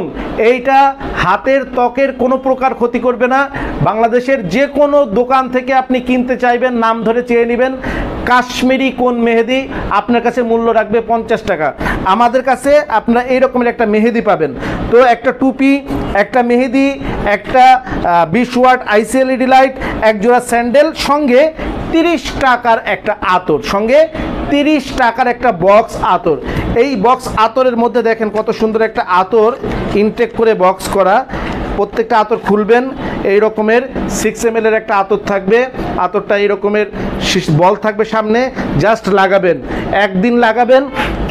এইটা হাতের ত্বকের কোনো প্রকার ক্ষতি করবে না। বাংলাদেশের যে কোনো দোকান থেকে আপনি কিনতে চাইবেন, নাম ধরে চেয়ে নেবেন কাশ্মীরি কোন মেহেদি, আপনার কাছে মূল্য রাখবে 50 টাকা। আমাদের কাছে আপনারা এই রকমের একটা মেহেদি পাবেন। তো একটা টুপি, একটা মেহেদি, একটা 20 ওয়াট IC LED লাইট, এক জোড়া স্যান্ডেল, সঙ্গে 30 টাকার একটা আতর, সঙ্গে 30 টাকার একটা বক্স আতর। এই বক্স আতরের মধ্যে দেখেন কত সুন্দর একটা আতর ইনটেক করে বক্স করা। প্রত্যেকটা আতর খুলবেন, এই রকমের 6 ml এর একটা আতর থাকবে। আতরটা এই রকমের বল থাকবে সামনে, জাস্ট লাগাবেন, একদিন লাগাবেন,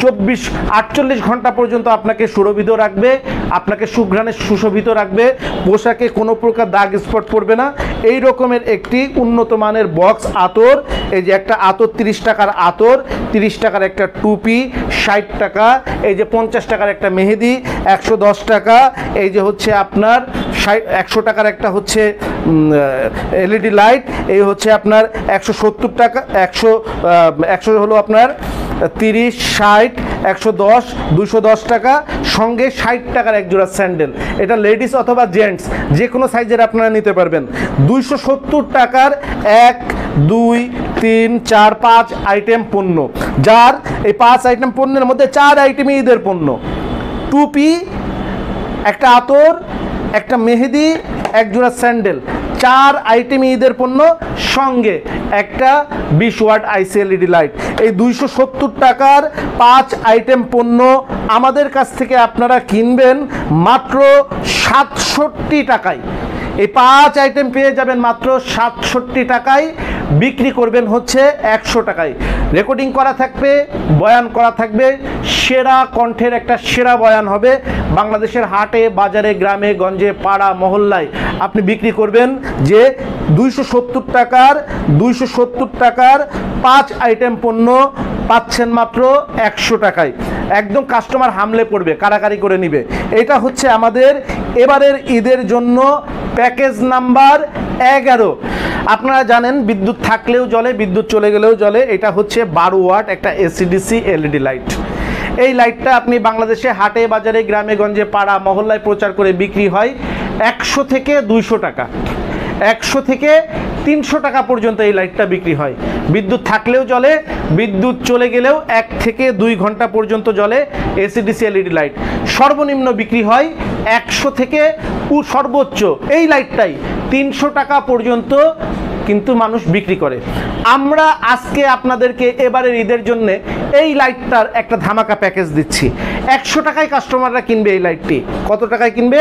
48 ঘন্টা পর্যন্ত আপনাকে সুরভিত রাখবে, আপনাকে সুঘ্রাণে সুশোভিত রাখবে, পোশাকে কোনো প্রকার দাগ স্পট পড়বে না। এই রকমের একটি উন্নত মানের বক্স আতর। এই যে একটা আতর 30 টাকার আতর, 30 টাকার একটা টুপি 60 টাকা, এই যে 50 টাকার একটা মেহেদি 110 টাকা, এই যে হচ্ছে আপনার 100 টাকার একটা হচ্ছে LED লাইট, এই হচ্ছে আপনার 170 টাকা, 100 হলো আপনার 30, 60, 110, 210 টাকা, সঙ্গে 60 টাকার এক জোড়া স্যান্ডেল। এটা লেডিস অথবা জেন্টস যে কোনো সাইজের আপনারা নিতে পারবেন। 270 টাকার 1, 2, 3, 4, 5 আইটেম পণ্য, যার এই 5 আইটেম পণ্যের মধ্যে 4 আইটেমই ঈদের পণ্য। টুপি, একটা আতর, একটা মেহেদি, এক জোড়া স্যান্ডেল, 4 আইটেম ঈদের পণ্য, সঙ্গে একটা 20 ওয়াট IC LED লাইট। এই 270 টাকার 5 আইটেম পণ্য আমাদের কাছ থেকে আপনারা কিনবেন মাত্র 67 টাকায়। এই 5 আইটেম পেয়ে যাবেন মাত্র 67 টাকায়, বিক্রি করবেন হচ্ছে 100 টাকায়। রেকর্ডিং করা থাকবে, বয়ান করা থাকবে, সেরা কণ্ঠের একটা সেরা বয়ান হবে। বাংলাদেশের হাটে বাজারে গ্রামে গঞ্জে পাড়া মহল্লায় আপনি বিক্রি করবেন যে 270 টাকার 5 আইটেম পণ্য পাচ্ছেন মাত্র 100 টাকায়। একদম কাস্টমার হামলে পড়বে, কারাকারি করে নিবে। এটা হচ্ছে আমাদের এবারের ঈদের জন্য প্যাকেজ নাম্বার 11। আপনারা জানেন বিদ্যুৎ থাকলেও জ্বলে, বিদ্যুৎ চলে গেলেও জ্বলে। এটা হচ্ছে 12 ওয়াট একটা ACDC LED লাইট। এই লাইটটা আপনি বাংলাদেশে হাটে বাজারে গ্রামে গঞ্জে পাড়া মহল্লায় প্রচার করে বিক্রি হয় 100 থেকে 200 টাকা, 100 থেকে 300 টাকা পর্যন্ত এই লাইটটা বিক্রি হয়। বিদ্যুৎ থাকলেও জ্বলে, বিদ্যুৎ চলে গেলেও 1 থেকে 2 ঘন্টা পর্যন্ত জ্বলে ACDC LED লাইট। সর্বনিম্ন বিক্রি হয় 100 থেকে সর্বোচ্চ এই লাইটটাই 300 টাকা পর্যন্ত কিন্তু মানুষ বিক্রি করে। আমরা আজকে আপনাদেরকে এবারের ঈদের জন্য এই লাইটটার একটা ধামাকা প্যাকেজ দিচ্ছি। 100 টাকায় কাস্টমাররা কিনবে এই লাইটটি। কত টাকায় কিনবে?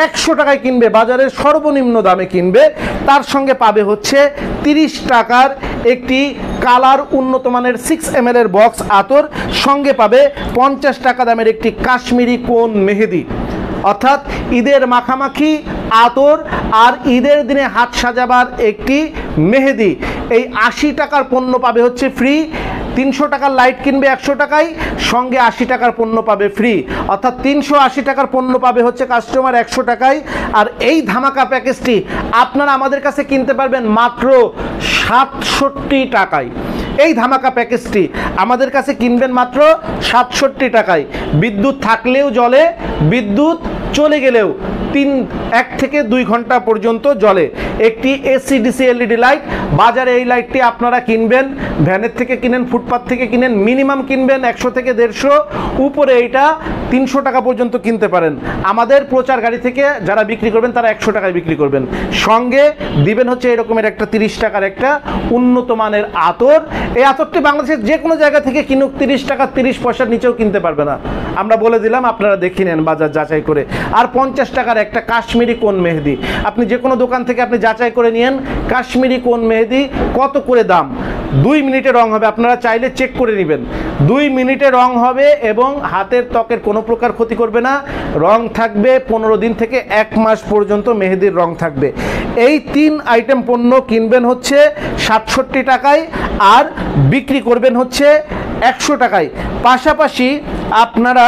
100 টাকায় কিনবে, বাজারের সর্বনিম্ন দামে কিনবে। তার সঙ্গে পাবে হচ্ছে 30 টাকার একটি কালার উন্নত মানের 6 ml এর বক্স আতর, সঙ্গে পাবে 50 টাকা দামের একটি কাশ্মীরি কোন মেহেদি। অর্থাৎ ঈদের মাখামাখি আতর আর ঈদের দিনে হাত সাজাবার একটি মেহেদি। এই 80 টাকার পণ্য পাবে হচ্ছে ফ্রি। 300 টাকার লাইট কিনবে 100 টাকায়, সঙ্গে 80 টাকার পণ্য পাবে ফ্রি। অর্থাৎ 380 টাকার পণ্য পাবে হচ্ছে কাস্টমার 100 টাকায়। আর এই ধামাকা প্যাকেজটি আপনারা আমাদের কাছে কিনতে পারবেন মাত্র 67 টাকায়। এই ধামাকা প্যাকেজটি আমাদের কাছে কিনবেন মাত্র 67 টাকায়। বিদ্যুৎ থাকলেও জ্বলে, বিদ্যুৎ চলে গেলেও 1 থেকে 2 ঘন্টা পর্যন্ত জ্বলে। একটি এসি ডিসি এলইডি লাইট, বাজারে এই লাইটটি আপনারা কিনবেন, ভ্যানের থেকে কিনেন, ফুটপাথ থেকে কিনেন, মিনিমাম কিনবেন 100 থেকে 150, উপরে এইটা 300 টাকা পর্যন্ত কিনতে পারেন। আমাদের প্রচার গাড়ি থেকে যারা বিক্রি করবেন তারা 100 টাকায় বিক্রি করবেন। সঙ্গে দিবেন হচ্ছে এরকমের একটা 30 টাকার একটা উন্নত মানের আতর। এই আতরটি বাংলাদেশের যে কোনো জায়গা থেকে কিনুক 30 টাকা 30 পয়সার নিচেও কিনতে পারবে না, আমরা বলে দিলাম, আপনারা দেখে নেন বাজার যাচাই করে। আর 50 টাকার একটা কাশ্মীরি কোন মেহেদি, আপনি যে কোনো দোকান থেকে আপনি যাচাই করে নিয়েন কাশ্মীরি কোন মেহেদি কত করে দাম। 2 মিনিটে রং হবে, আপনারা চাইলে চেক করে নেবেন। 2 মিনিটে রং হবে এবং হাতের ত্বকের কোনো প্রকার ক্ষতি করবে না। রং থাকবে 15 দিন থেকে 1 মাস পর্যন্ত মেহেদির রং থাকবে। এই 3 আইটেম পণ্য কিনবেন হচ্ছে 67 টাকায় আর বিক্রি করবেন হচ্ছে 100 টাকায়। পাশাপাশি আপনারা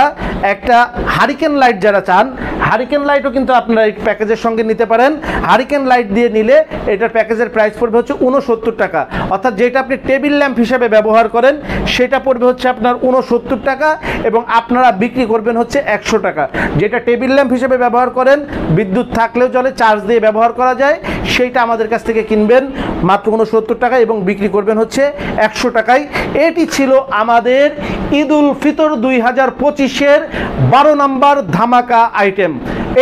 একটা হারিকেন লাইট যারা চান, হারিকেন লাইটও কিন্তু আপনারা এই প্যাকেজের সঙ্গে নিতে পারেন। হারিকেন লাইট দিয়ে নিলে এটার প্যাকেজের প্রাইস পড়বে হচ্ছে 69 টাকা, অর্থাৎ যেটা আপনি টেবিল ল্যাম্প হিসেবে ব্যবহার করেন সেটা পড়বে হচ্ছে আপনার 69 টাকা এবং আপনারা বিক্রি করবেন হচ্ছে 100 টাকা। যেটা টেবিল ল্যাম্প হিসেবে ব্যবহার করেন, বিদ্যুৎ থাকলেও চলে, চার্জ দিয়ে ব্যবহার করা যায়, সেইটা আমাদের কাছ থেকে কিনবেন মাত্র 69 টাকা এবং বিক্রি করবেন হচ্ছে 100 টাকায়। এটি ছিল আমাদের ঈদ উল ফিতর 2025-এর 12 নম্বর ধামাকা আইটেম।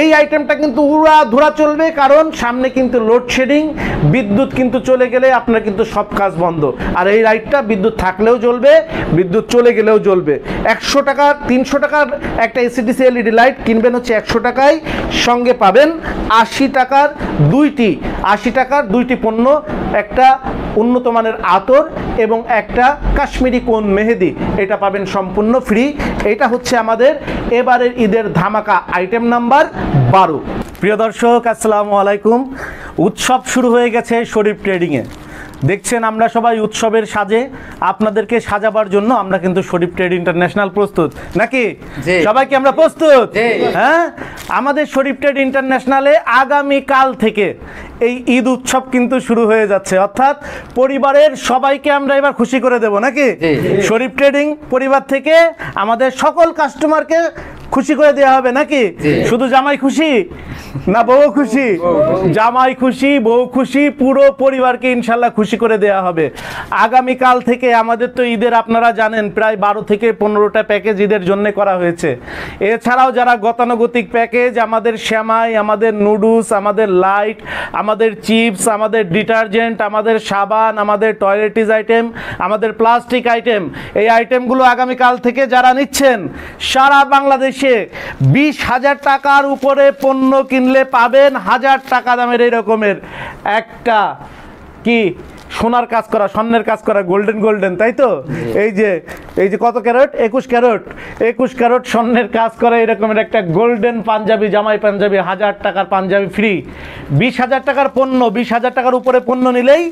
এই আইটেমটা কিন্তু উড়া ধুরা চলবে, কারণ সামনে কিন্তু লোডশেডিং, বিদ্যুৎ কিন্তু চলে গেলে আপনার কিন্তু সব কাজ বন্ধ। আর এই লাইটটা বিদ্যুৎ থাকলেও জ্বলবে, বিদ্যুৎ চলে গেলেও জ্বলবে। 100 টাকা 300 টাকার একটা এসিডিসি এলইডি লাইট কিনবেন হচ্ছে 100 টাকায়, সঙ্গে পাবেন 80 টাকার দুইটি পণ্য, একটা উন্নত মানের আতর এবং একটা কাশ্মীরি কোন মেহেদি, এটা পাবেন সম্পূর্ণ ফ্রি। এটা হচ্ছে আমাদের এবারের ঈদের ধামাকা আইটেম নাম্বার 12। প্রিয় দর্শক, আসসালামু আলাইকুম। উৎসব শুরু হয়ে গেছে শরীফ ট্রেডিংয়ে। দেখছেন আমরা সবাই উৎসবের সাজে, আপনাদেরকে সাজাবার জন্য আমরা কিন্তু শরীফ ট্রেড ইন্টারন্যাশনাল প্রস্তুত, নাকি সবাইকে আমরা প্রস্তুত? হ্যাঁ, আমাদের শরীফ ট্রেড ইন্টারন্যাশনালে আগামী কাল থেকে এই ঈদ উৎসব কিন্তু শুরু হয়ে যাচ্ছে, অর্থাৎ পরিবারের সবাইকে আমরা এবার খুশি করে দেব, নাকি? শরীফ ট্রেডিং পরিবার থেকে আমাদের সকল কাস্টমারকে খুশি করে দেওয়া হবে, নাকি? শুধু জামাই খুশি না বউ খুশি? জামাই খুশি, বউ খুশি, পুরো পরিবারকে ইনশাল্লাহ খুশি করে দেওয়া হবে। আগামী কাল থেকে আমাদের তো ঈদের আপনারা জানেন প্রায় 12 থেকে 15টা প্যাকেজ ঈদের জন্য করা হয়েছে। এছাড়াও যারা গতানুগতিক প্যাকেজ, আমাদের শ্যামাই, আমাদের নুডলস, আমাদের লাইট, আমাদের চিপস, আমাদের ডিটারজেন্ট, আমাদের সাবান, আমাদের টয়লেটিস আইটেম, আমাদের প্লাস্টিক আইটেম, এই আইটেমগুলো আগামীকাল থেকে যারা নিচ্ছেন সারা বাংলাদেশে 20,000 টাকার উপরে পণ্য কিনলে পাবেন 1000 টাকা দামের এরকমের একটা কি সোনার কাজ করা, স্বর্ণের কাজ করা, গোল্ডেন, তাই তো? এই যে কত ক্যারেট? 21 ক্যারেট স্বর্ণের কাজ করা এরকমের একটা গোল্ডেন পাঞ্জাবি, জামাই পাঞ্জাবি, 1000 টাকার পাঞ্জাবি ফ্রি। 20,000 টাকার পণ্য, 20,000 টাকার উপরে পণ্য নিলেই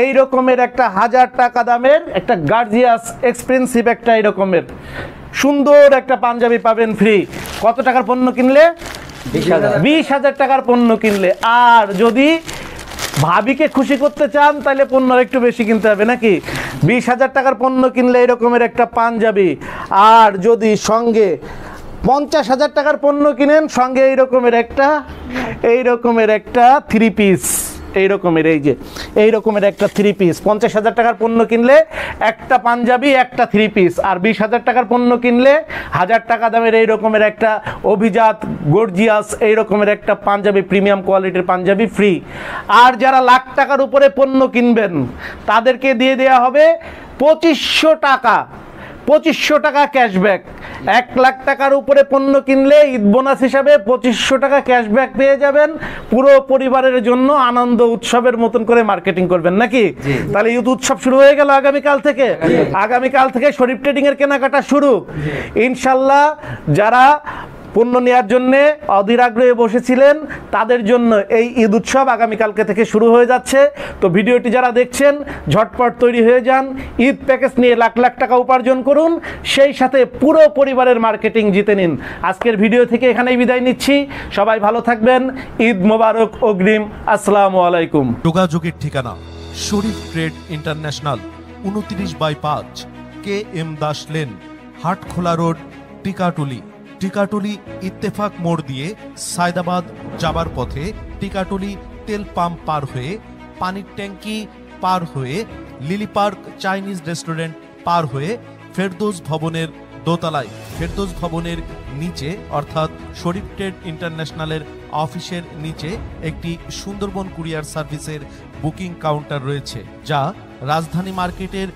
এই রকমের একটা 1000 টাকা দামের একটা গার্জিয়াস এক্সপেন্সিভ একটা এরকমের সুন্দর একটা পাঞ্জাবি পাবেন ফ্রি। কত টাকার পণ্য কিনলে? 20,000 টাকার পণ্য কিনলে। আর যদি ভাবিকে খুশি করতে চান তাহলে পণ্য একটু বেশি কিনতে হবে, নাকি? 20,000 টাকার পণ্য কিনলে এরকমের একটা পাঞ্জাবি, আর যদি সঙ্গে 50,000 টাকার পণ্য কিনেন সঙ্গে এইরকমের একটা 3 পিস, এইরকমের একটা 3 পিস। 50,000 টাকার পণ্য কিনলে একটা পাঞ্জাবি, একটা 3 পিস। আর 20,000 টাকার পণ্য কিনলে 1000 টাকা দামের এইরকমের একটা অভিজাত গর্জিয়াস এইরকমের একটা পাঞ্জাবি, প্রিমিয়াম কোয়ালিটির পাঞ্জাবি ফ্রি। আর যারা লাখ টাকার উপরে পণ্য কিনবেন তাদেরকে দিয়ে দেওয়া হবে 2500 টাকা ক্যাশব্যাক। 1 লাখ টাকার উপরে পণ্য কিনলে ঈদ বোনাস হিসাবে 2500 টাকা ক্যাশব্যাক পেয়ে যাবেন। পুরো পরিবারের জন্য আনন্দ উৎসবের মতন করে মার্কেটিং করবেন, নাকি? তাহলে ঈদ উৎসব শুরু হয়ে গেল আগামীকাল থেকে শরীফ ট্রেডিং এর কেনাকাটা শুরু ইনশাল্লাহ। যারা পণ্য নেওয়ার জন্য অধীর আগ্রহে বসেছিলেন তাদের জন্য এই ঈদ উৎসব আগামীকালকে থেকে শুরু হয়ে যাচ্ছে। তো ভিডিওটি যারা দেখছেন ঝটপট তৈরি হয়ে যান, ঈদ প্যাকেজ নিয়ে লাখ লাখ টাকা উপার্জন করুন, সেই সাথে পুরো পরিবারের মার্কেটিং জিতে নিন। আজকের ভিডিও থেকে এখানেই বিদায় নিচ্ছি, সবাই ভালো থাকবেন, ঈদ মোবারক অগ্রিম, আসসালামু আলাইকুম। যোগাযোগের ঠিকানা Sharif trade international, 29/5 KM Das lane, Hatkhola road, Tikatuli. Tikatuli Ittefaq মোড় দিয়ে সায়দাবাদ যাবার পথে টিকাটুলি তেল পাম্প পার হয়ে পানির ট্যাঙ্কি পার হয়ে লিলি পার্ক চাইনিজ রেস্টুরেন্ট পার হয়ে ফেরদৌস ভবনের দোতলায় ফেরদৌস ভবনের নিচে অর্থাৎ শরীফ ট্রেড ইন্টারন্যাশনালের অফিসের নিচে একটি সুন্দরবন কুরিয়ার সার্ভিসের বুকিং কাউন্টার রয়েছে, যা রাজধানী মার্কেটের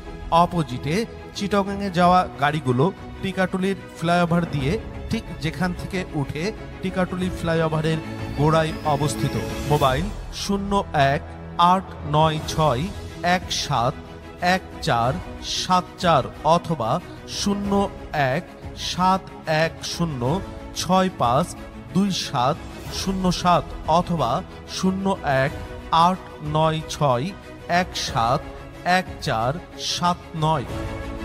অপোজিটে চিটাগংয়ে যাওয়া গাড়িগুলো টিকাটুলির ফ্লাইওভার দিয়ে ঠিক যেখান থেকে উঠে টিকাটুলি ফ্লাইওভারের গোড়ায় অবস্থিত। মোবাইল 01-896-171474 অথবা 01-710652707 অথবা 01-896-171479।